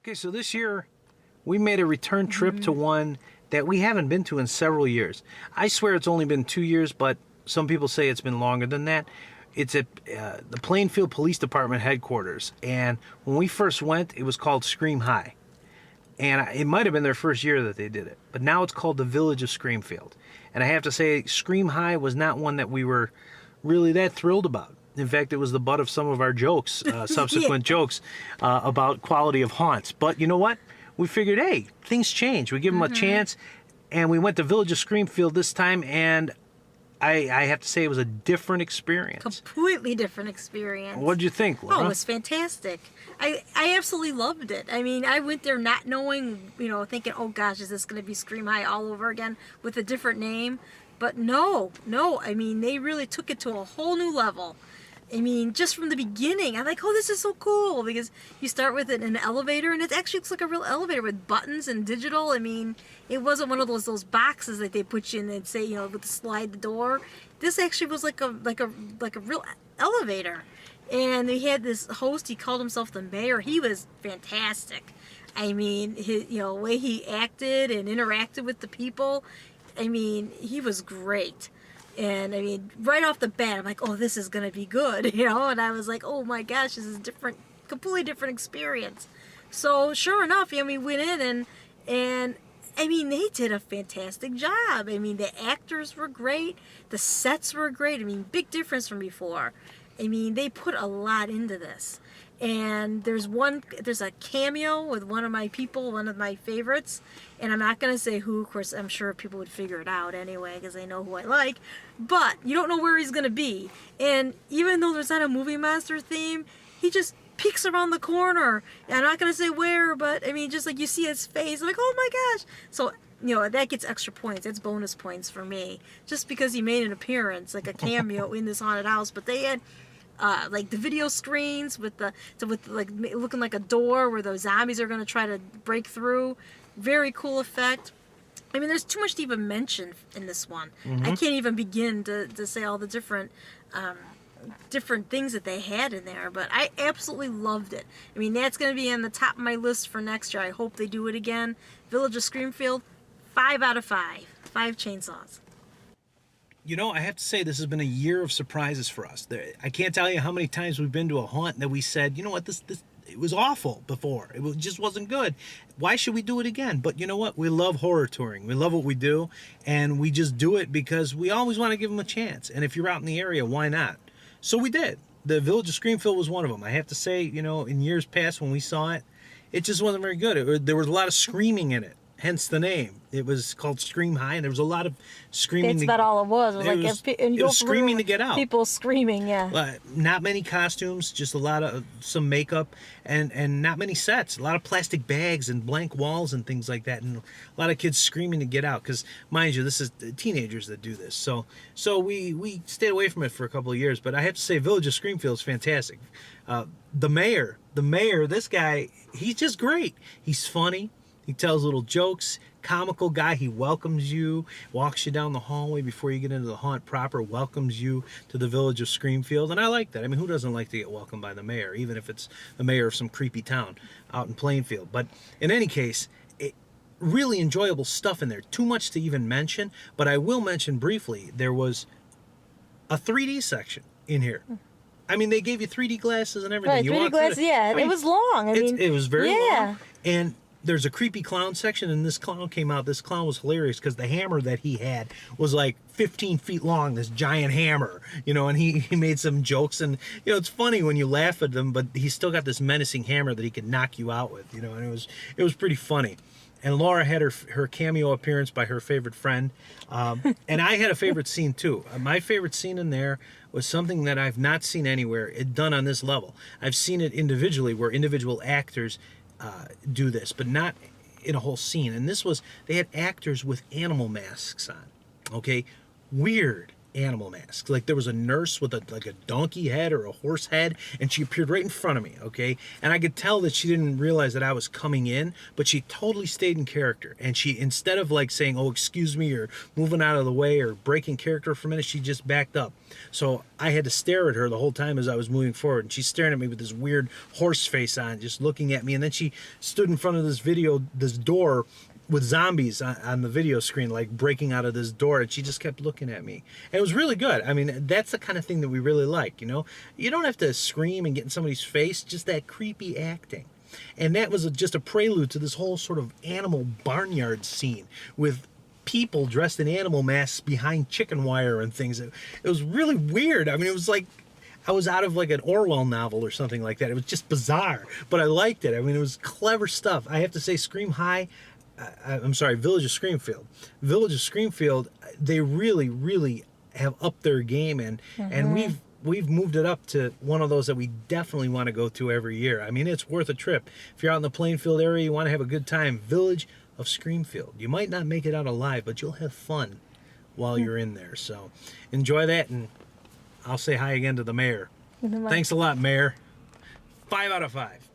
Okay, so this year we made a return trip to one that we haven't been to in several years. I swear it's only been 2 years, but some people say it's been longer than that. It's at the Plainfield Police Department headquarters, and when we first went, it was called Scream High. And it might have been their first year that they did it, but now it's called the Village of Screamfield. And I have to say, Scream High was not one that we were really that thrilled about. In fact, it was the butt of some of our jokes, subsequent jokes about quality of haunts. But you know what? We figured, hey, things change. We give them a chance, and we went to Village of Screamfield this time, and I have to say it was a different experience. Completely different experience. What did you think, Laura? Oh, it was fantastic. I absolutely loved it. I mean, I went there not knowing, thinking, oh gosh, is this going to be Scream High all over again with a different name? But no. I mean, they really took it to a whole new level. I mean, just from the beginning, I'm like, oh, this is so cool, because you start with an elevator, and it actually looks like a real elevator with buttons and digital. I mean, it wasn't one of those boxes that they put you in and say, with the slide the door. This actually was like a real elevator. And they had this host, he called himself the mayor. He was fantastic. I mean, his, way he acted and interacted with the people, I mean, he was great. And I mean, right off the bat, I'm like, oh, this is going to be good, and I was like, oh my gosh, this is different, completely different experience. So sure enough, we went in and I mean, they did a fantastic job. I mean, the actors were great. The sets were great. I mean, big difference from before. I mean, they put a lot into this. And there's a cameo with one of my people, one of my favorites, and I'm not going to say who. Of course, I'm sure people would figure it out anyway, because they know who I like, but you don't know where he's going to be. And even though there's not a movie monster theme, he just peeks around the corner. I'm not going to say where, but I mean, just like you see his face, I'm like, oh my gosh. So, that gets extra points. That's bonus points for me, just because he made an appearance, like a cameo in this haunted house. But they had like the video screens with like looking like a door where those zombies are going to try to break through. Very cool effect. I mean, there's too much to even mention in this one. I can't even begin to say all the different things that they had in there, but I absolutely loved it. I mean, that's going to be on the top of my list for next year. I hope they do it again. Village of Screamfield, 5 out of 5. 5 chainsaws. I have to say this has been a year of surprises for us. I can't tell you how many times we've been to a haunt that we said, you know what, this it was awful before. Just wasn't good. Why should we do it again? But you know what? We love horror touring. We love what we do, and we just do it because we always want to give them a chance. And if you're out in the area, why not? So we did. The Village of Screamfield was one of them. I have to say, in years past when we saw it, it just wasn't very good. There was a lot of screaming in it. Hence the name. It was called Scream High, and there was a lot of screaming. That's about all it was. It was screaming to get out. People screaming, yeah. Not many costumes, just some makeup, and not many sets. A lot of plastic bags and blank walls and things like that, and a lot of kids screaming to get out. Because, mind you, this is teenagers that do this. So we stayed away from it for a couple of years. But I have to say, Village of Screamfield is fantastic. The mayor, this guy, he's just great. He's funny. He tells little jokes, comical guy. He welcomes you, walks you down the hallway before you get into the haunt proper, welcomes you to the Village of Screamfield. And I like that. I mean, who doesn't like to get welcomed by the mayor, even if it's the mayor of some creepy town out in Plainfield? But in any case, really enjoyable stuff in there. Too much to even mention, but I will mention briefly, there was a 3D section in here. I mean, they gave you 3D glasses and everything. Right, you 3D glasses, yeah. It was long. It was very long. And there's a creepy clown section, and this clown came out. This clown was hilarious because the hammer that he had was like 15 feet long, this giant hammer, and he made some jokes, and, it's funny when you laugh at them, but he's still got this menacing hammer that he could knock you out with, and it was pretty funny. And Laura had her cameo appearance by her favorite friend, and I had a favorite scene too. My favorite scene in there was something that I've not seen anywhere done on this level. I've seen it individually, where individual actors do this, but not in a whole scene. And they had actors with animal masks on. Okay, weird. animal masks. Like there was a nurse with a donkey head or a horse head, and she appeared right in front of me, okay? And I could tell that she didn't realize that I was coming in, but she totally stayed in character. And she, instead of like saying, oh, excuse me, or moving out of the way or breaking character for a minute, she just backed up. So I had to stare at her the whole time as I was moving forward, and she's staring at me with this weird horse face on, just looking at me. And then she stood in front of this door with zombies on the video screen, like breaking out of this door, and she just kept looking at me. And it was really good. I mean, that's the kind of thing that we really like, you know? You don't have to scream and get in somebody's face, just that creepy acting. And that was just a prelude to this whole sort of animal barnyard scene with people dressed in animal masks behind chicken wire and things. It was really weird. I mean, it was like I was out of like an Orwell novel or something like that. It was just bizarre, but I liked it. I mean, it was clever stuff. I have to say, Scream High, I'm sorry, Village of Screamfield. Village of Screamfield, they really, really have upped their game, and we've moved it up to one of those that we definitely want to go to every year. I mean, it's worth a trip. If you're out in the Plainfield area, you want to have a good time, Village of Screamfield. You might not make it out alive, but you'll have fun while you're in there. So enjoy that, and I'll say hi again to the mayor. Thanks a lot, Mayor. 5 out of 5.